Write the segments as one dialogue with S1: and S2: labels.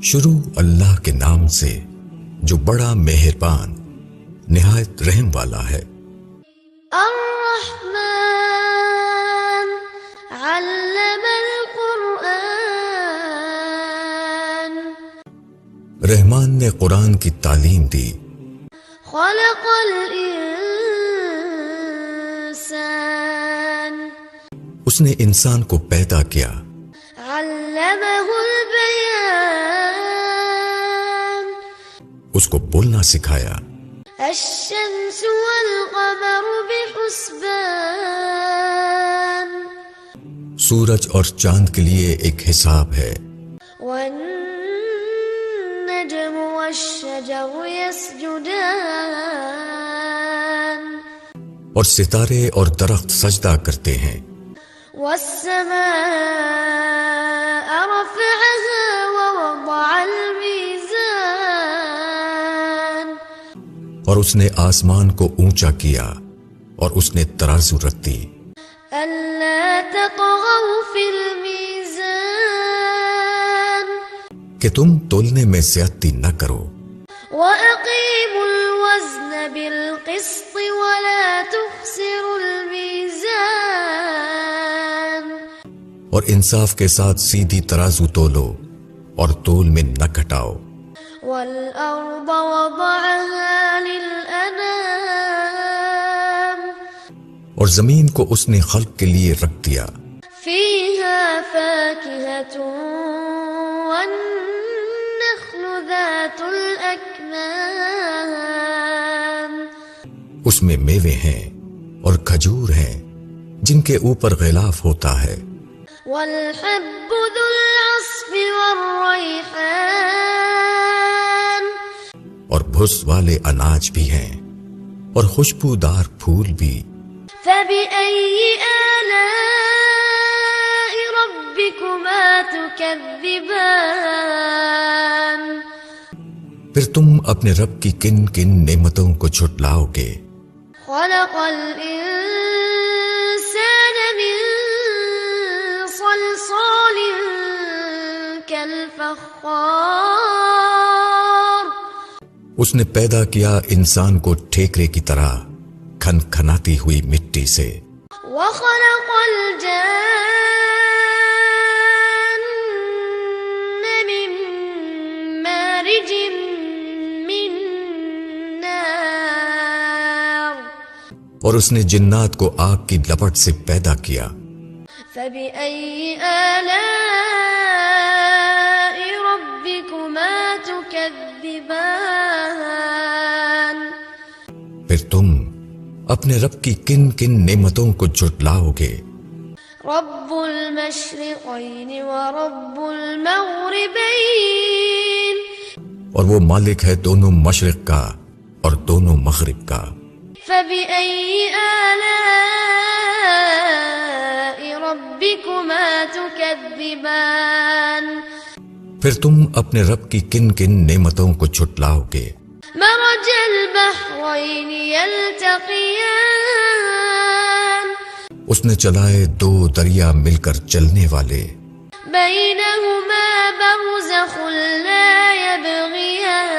S1: شروع اللہ کے نام سے جو بڑا مہربان نہایت رحم والا ہے۔
S2: الرحمن علم القرآن،
S1: رحمان نے قرآن کی تعلیم دی۔
S2: خلق الانسان،
S1: اس نے انسان کو پیدا کیا۔
S2: علمہ البیان،
S1: اس کو بولنا سکھایا۔
S2: الشمس والقمر بحسبان،
S1: سورج اور چاند کے لیے ایک حساب ہے۔
S2: والنجم والشجر يسجدان،
S1: اور ستارے اور درخت سجدہ کرتے ہیں۔
S2: والسماء رفعها ووضع الميزان،
S1: اور اس نے آسمان کو اونچا کیا اور اس نے ترازو رکھ دی۔
S2: ألا تطغوا في الميزان،
S1: کہ تم تولنے میں زیادتی نہ کرو۔
S2: وأقيموا الوزن بالقسط ولا تخسروا الميزان،
S1: اور انصاف کے ساتھ سیدھی ترازو تولو اور تول میں نہ گھٹاؤ۔
S2: والأرض وضعها للأنام،
S1: اور زمین کو اس نے خلق کے لیے رکھ دیا۔
S2: فيها فاكهة والنخل ذات الأكمام،
S1: اس میں میوے ہیں اور کھجور ہیں جن کے اوپر غلاف ہوتا ہے۔
S2: والحب ذو العصف والريحان،
S1: اور بھس والے اناج بھی ہیں اور خوشبودار پھول بھی۔
S2: فبأي آلاء ربكما تكذبان،
S1: پھر تم اپنے رب کی کن کن نعمتوں کو جھٹلاؤ گے۔
S2: خلق الإنسان من صلصال كالفخار،
S1: اس نے پیدا کیا انسان کو ٹھیکرے کی طرح کھن کھناتی ہوئی مٹی سے۔
S2: وخلق الجان من مارج من نار،
S1: اور اس نے جنات کو آگ کی لپٹ سے پیدا کیا۔
S2: فبأي آلاء ربكما تكذبان،
S1: پھر تم اپنے رب کی کن کن نعمتوں کو جھٹلاؤ گے۔
S2: رب المشرقين ورب المغربين،
S1: اور وہ مالک ہے دونوں مشرق کا اور دونوں مغرب کا۔
S2: فبأي آلاء ربكما تكذبان،
S1: پھر تم اپنے رب کی کن کن نعمتوں کو جھٹلاؤ گے۔
S2: مرج البحرين يلتقيان،
S1: اس نے چلائے دو دریا مل کر چلنے والے،
S2: بينهما برزخ لا يبغيان،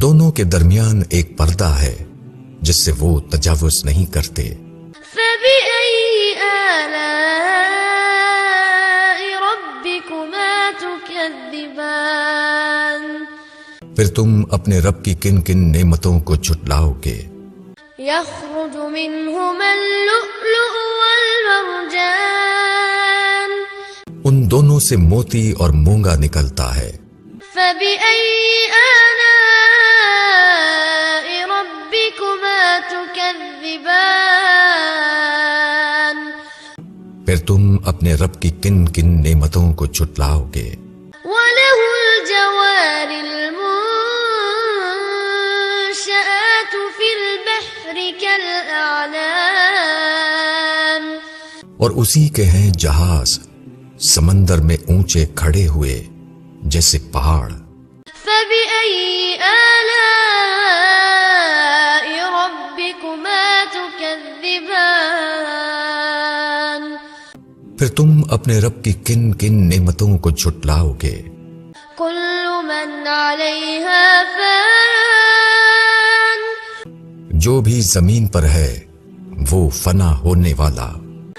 S1: دونوں کے درمیان ایک پردہ ہے جس سے وہ تجاوز نہیں کرتے۔
S2: فبأي آلاء ربكما تكذبان،
S1: پھر تم اپنے رب کی کن کن نعمتوں کو جھٹلاؤ گے۔
S2: يخرج منهما اللؤلؤ والمرجان،
S1: ان دونوں سے موتی اور مونگا نکلتا ہے۔
S2: فبأي آلاء ربكما تكذبان،
S1: پھر تم اپنے رب کی کن کن نعمتوں کو جھٹلاؤ گے۔
S2: وله الجوار المنشآت في البحر كالأعلام،
S1: اور اسی کے ہیں جہاز سمندر میں اونچے کھڑے ہوئے جیسے پہاڑ۔
S2: فبأي آلاء ربكما تكذبان،
S1: پھر تم اپنے رب کی کن کن نعمتوں کو جھٹلاؤ گے؟
S2: كل من عليها فان
S1: جو بھی زمین پر ہے وہ فنا ہونے والا،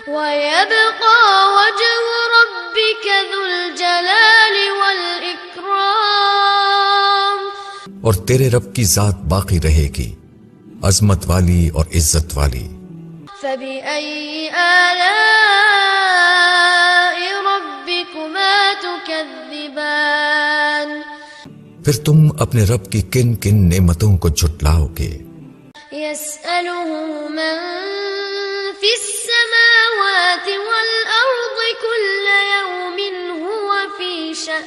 S2: ويبقى وجه ربك ذو الجلال والإكرام
S1: اور تیرے رب کی ذات باقی رہے گی، عظمت والی اور عزت والی۔
S2: فبأي آلاء ربكما تكذبان
S1: پھر تم اپنے رب کی کن کن نعمتوں کو جھٹلاؤ گے؟
S2: يسأله من في السماوات والأرض كل يوم هو في شأن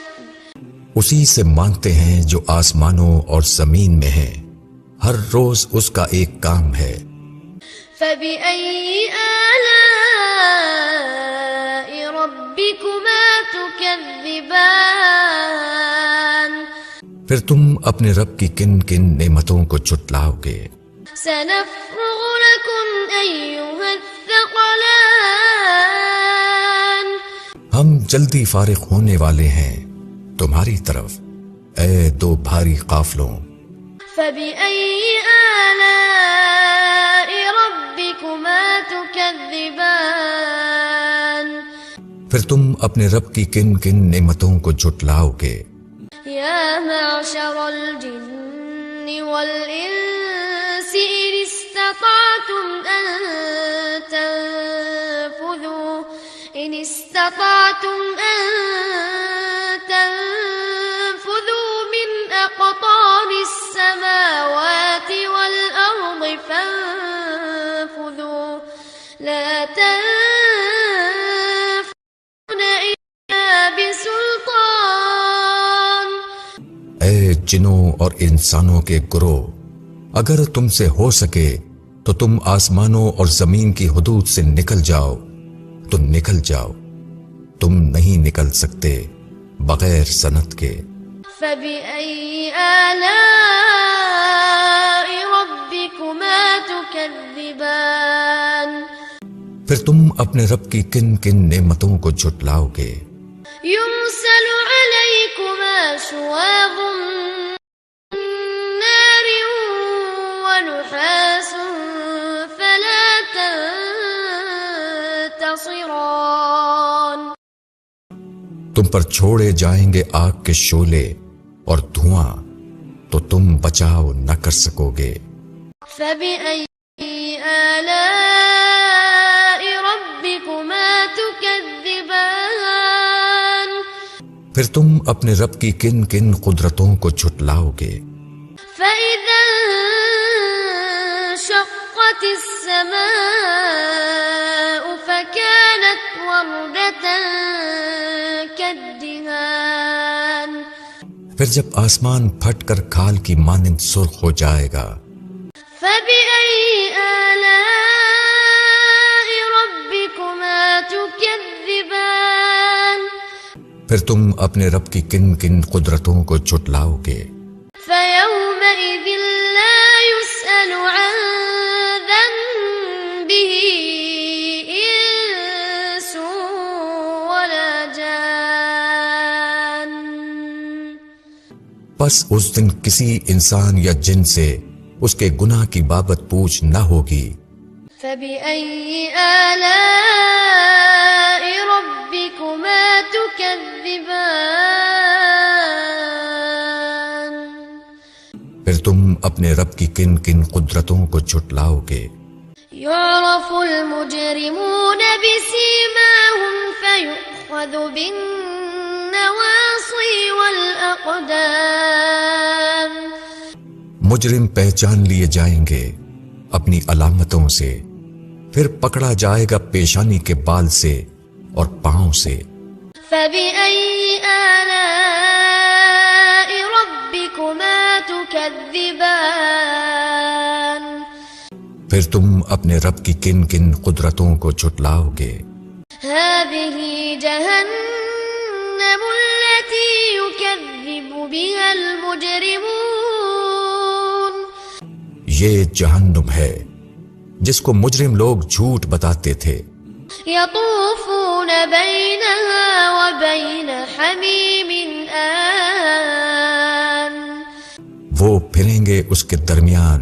S1: اسی سے مانگتے ہیں جو آسمانوں اور زمین میں ہیں، ہر روز اس کا ایک کام ہے۔
S2: فبأي آلاء ربكما تكذبان
S1: پھر تم اپنے رب کی کن کن نعمتوں کو جھٹلاؤ گے؟
S2: سنفرغ لكم أيها الثقلان
S1: ہم جلدی فارغ ہونے والے ہیں تمہاری طرف، اے دو بھاری قافلوں۔
S2: فبأي آلاء ربكما تكذبان
S1: پھر تم اپنے رب کی کن کن نعمتوں کو جھٹلاؤ گے؟
S2: يا معشر الجن والإنس إن استطعتم أن تنفذوا من أقطار السماوات والأرض فانفذوا لا تنفذون إلا بسلطان
S1: اے جنوں اور انسانوں کے گروہ، اگر تم سے ہو سکے تو تم آسمانوں اور زمین کی حدود سے نکل جاؤ تو نکل جاؤ، تم نہیں نکل سکتے بغیر سنت کے۔
S2: فبأي آلاء ربكما تكذبان
S1: پھر تم اپنے رب کی کن کن نعمتوں کو جھٹلاؤ گے؟
S2: يرسل عليكما شواظ من نار ونحاس فلا تنتصران
S1: تم پر چھوڑے جائیں گے آگ کے شعلے اور دھواں، تو تم بچاؤ نہ کر سکو گے۔
S2: فبأي آلاء ربكما تكذبان
S1: پھر تم اپنے رب کی کن کن قدرتوں کو جھٹلاؤ گے؟
S2: فإذا انشقت السماء فكانت وردة كالدهان
S1: پھر جب آسمان پھٹ کر کھال کی مانند سرخ ہو جائے گا۔
S2: فبأي آلاء ربكما تكذبان
S1: پھر تم اپنے رب کی کن کن قدرتوں کو جھٹلاؤ گے؟
S2: فيومئذ لا يسأل عن ذنبه إنس ولا جان
S1: پس اس دن کسی انسان یا جن سے اس کے گناہ کی بابت پوچھ نہ ہوگی۔
S2: فبأي آلاء ربكما تكذبان
S1: پھر تم اپنے رب کی کن کن قدرتوں کو جھٹلاؤ گے؟
S2: يعرف المجرمون بسيماهم فيؤخذ بالنواصي والأقدام
S1: مجرم پہچان لیے جائیں گے اپنی علامتوں سے، پھر پکڑا جائے گا پیشانی کے بال سے اور پاؤں سے۔
S2: فبأي آلاء ربكما تكذبان
S1: پھر تم اپنے رب کی کن کن قدرتوں کو جھٹلاؤ گے؟
S2: هذه جهنم التي يكذب بها المجرمون
S1: یہ جہنم ہے جس کو مجرم لوگ جھوٹ بتاتے تھے۔
S2: يطوفون بينها وبين حميم آن
S1: وہ پھریں گے اس کے درمیان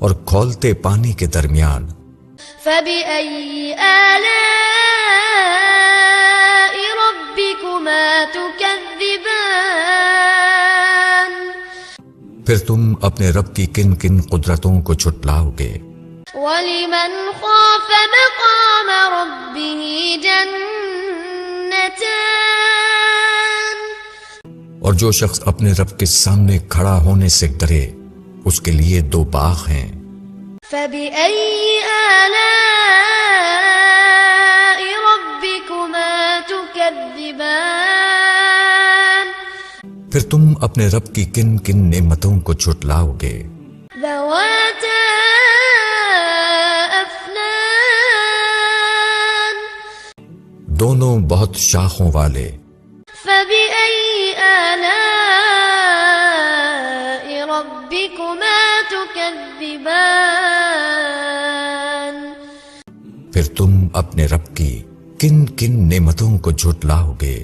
S1: اور کھولتے پانی کے درمیان.
S2: فبأي آلاء ربكما تكذبان
S1: پھر تم اپنے رب کی کن کن قدرتوں کو جھٹلاؤ گے.
S2: ولمن خاف مقام ربه جنتان
S1: اور جو شخص اپنے رب کے سامنے کھڑا ہونے سے ڈرے اس کے لیے 2 باغ ہیں.
S2: فبأي آلاء ربكما تكذبان
S1: پھر تم اپنے رب کی کن کن نعمتوں کو جھٹلاؤ گے.
S2: ذواتا أفنان
S1: دونوں بہت شاخوں والے.
S2: فبأي آلاء ربكما تكذبان
S1: پھر تم اپنے رب کی کن کن نعمتوں کو جھٹلاؤ گے.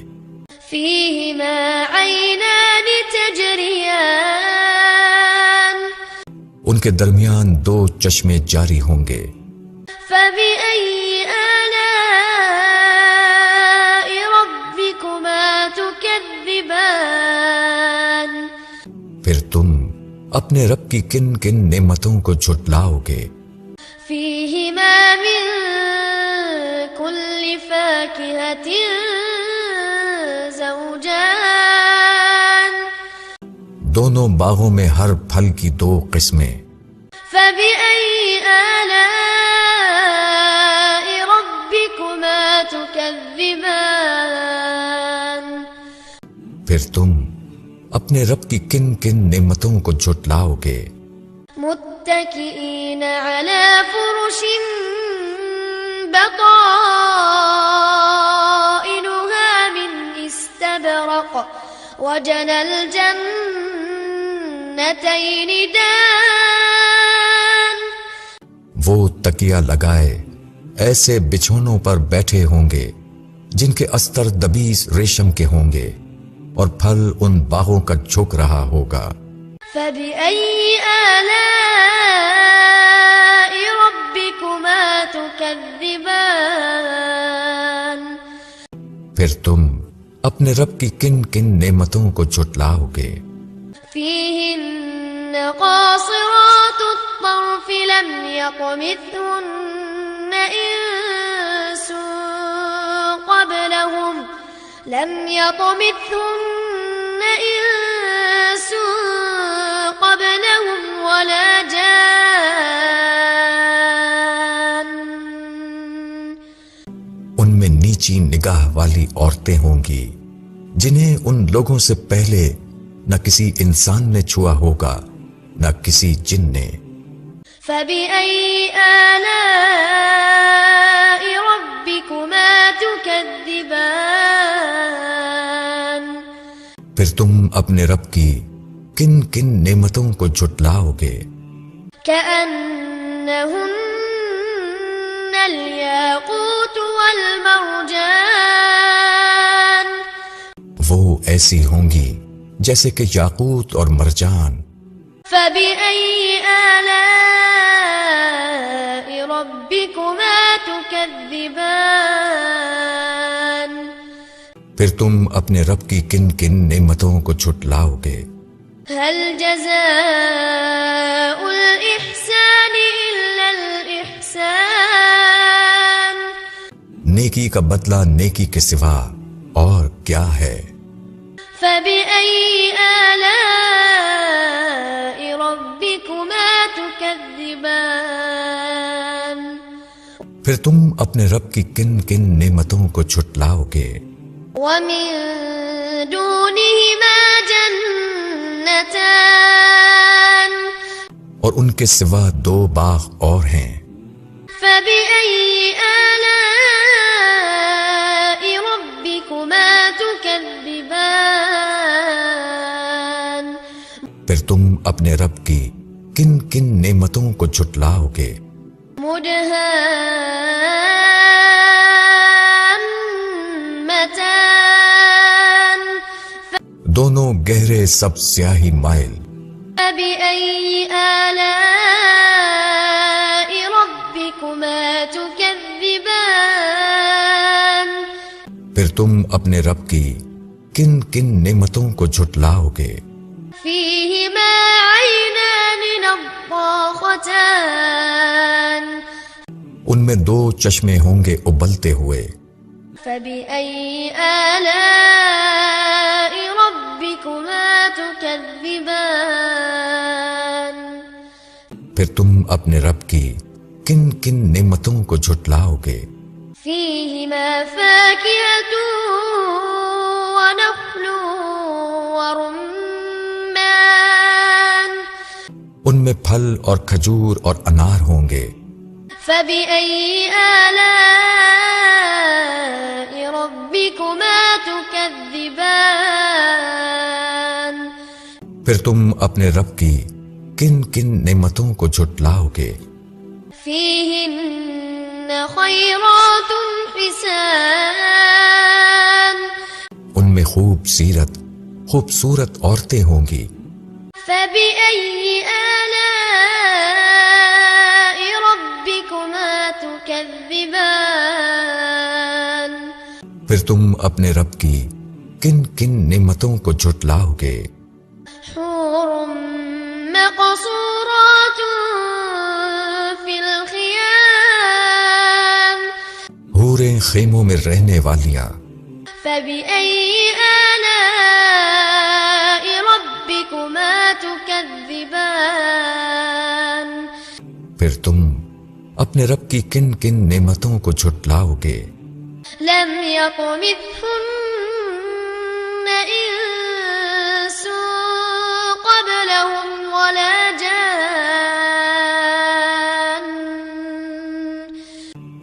S2: فيهما عينان تجريان
S1: ان کے درمیان 2 چشمے جاری ہوں گے.
S2: فبأي آلاء ربكما تكذبان
S1: پھر تم اپنے رب کی کن کن نعمتوں کو جھٹلاؤ گے.
S2: فيهما من كل فاكهة زوجان
S1: دونوں باغوں میں ہر پھل کی 2 قسمیں.
S2: فبأي آلاء ربكما تكذبان
S1: پھر تم اپنے رب کی کن کن نعمتوں کو جھٹلاؤ گے.
S2: متكئين على فرش بطائنها من استبرق وجنى الجنتين دان
S1: وہ تکیہ لگائے ایسے بچھونوں پر بیٹھے ہوں گے جن کے استر دبیس ریشم کے ہوں گے اور پھل ان باغوں کا جھک رہا ہوگا.
S2: فبأي آلاء ربكما تكذبان
S1: پھر تم اپنے رب کی کن کن نعمتوں کو جھٹلاؤ گے.
S2: فيهن قاصرات الطرف لم يطمثهن إنس قبلهم ولا جان
S1: ان میں نیچی نگاہ والی عورتیں ہوں گی جنہیں ان لوگوں سے پہلے نہ کسی انسان نے چھوا ہوگا نہ کسی جن نے.
S2: فبأي آلاء ربكما تكذبان
S1: پھر تم اپنے رب کی کن کن نعمتوں کو جھٹلاؤ گے.
S2: كأنهن الياقوت والمرجان
S1: وہ ایسی ہوں گی جیسے کہ یاقوت اور مرجان.
S2: فبأي آلاء ربكما تكذبان
S1: پھر تم اپنے رب کی کن کن نعمتوں کو جھٹلاؤ گے.
S2: هل جزاء الإحسان إلا الإحسان
S1: نیکی کا بدلہ نیکی کے سوا اور کیا ہے.
S2: فبأي آلاء ربكما تكذبان
S1: پھر تم اپنے رب کی کن کن نعمتوں کو جھٹلاؤ گے.
S2: ومن دونهما جنتان
S1: اور ان کے سوا 2 باغ اور ہیں.
S2: فبأي آلاء ربكما تكذبان
S1: پھر تم اپنے رب کی کن کن نعمتوں کو جھٹلاؤ گے. دونوں گہرے سب سیاہی مائل.
S2: فبأي آلاء ربكما تكذبان
S1: پھر تم اپنے رب کی کن کن نعمتوں کو جھٹلاؤ گے.
S2: فيهما عينان نضاختان
S1: ان میں دو چشمے ہوں گے ابلتے ہوئے.
S2: فبأي آلاء ربكما تكذبان
S1: پھر تم اپنے رب کی کن کن نعمتوں کو جھٹلاؤ گے.
S2: فيهما فاكهة ونخل ورمان
S1: ان میں پھل اور کھجور اور انار ہوں گے.
S2: فبأي آلاء ربكما تكذبان
S1: پھر تم اپنے رب کی کن کن نعمتوں کو جھٹلاؤ گے.
S2: فيهن خيرات حسان
S1: ان میں خوبصورت عورتیں ہوں گی.
S2: فبأي آلاء ربكما تكذبان
S1: پھر تم اپنے رب کی کن کن نعمتوں کو جھٹلاؤ گے.
S2: حور مقصورات في الخيام
S1: حوریں خیموں میں رہنے والیاں.
S2: فبأي آلاء ربكما تكذبان
S1: پھر تم اپنے رب کی کن کن نعمتوں کو جھٹلاؤ گے.
S2: لم يطمثهن إنس قبلهم ولا جان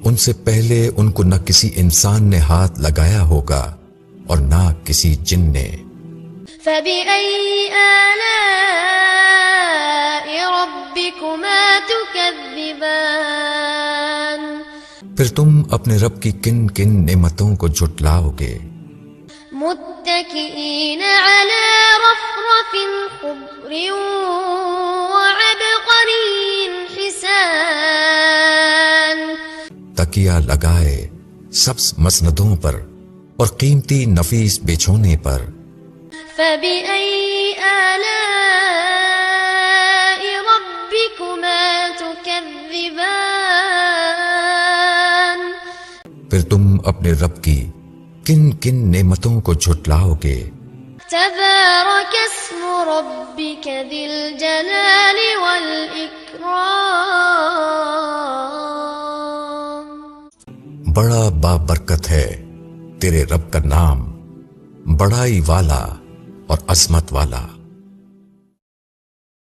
S1: ان سے پہلے ان کو نہ کسی انسان نے ہاتھ لگایا ہوگا اور نہ کسی جن نے.
S2: فبأي آلاء ربكما تكذبان
S1: پھر تم اپنے رب کی کن کن نعمتوں کو جھٹلاؤ گے.
S2: متكئين على رفرف خضر وعبقري حسان
S1: تکیہ لگائے سبز مسندوں پر اور قیمتی نفیس بچھونے پر.
S2: فبأي آلاء ربكما تكذبان
S1: پھر تم اپنے رب کی کن کن نعمتوں کو جھٹلاؤ گے.
S2: تبارك اسم ربك ذي الجلال والإكرام
S1: بڑا بابرکت ہے تیرے رب کا نام، بڑائی والا اور عظمت والا.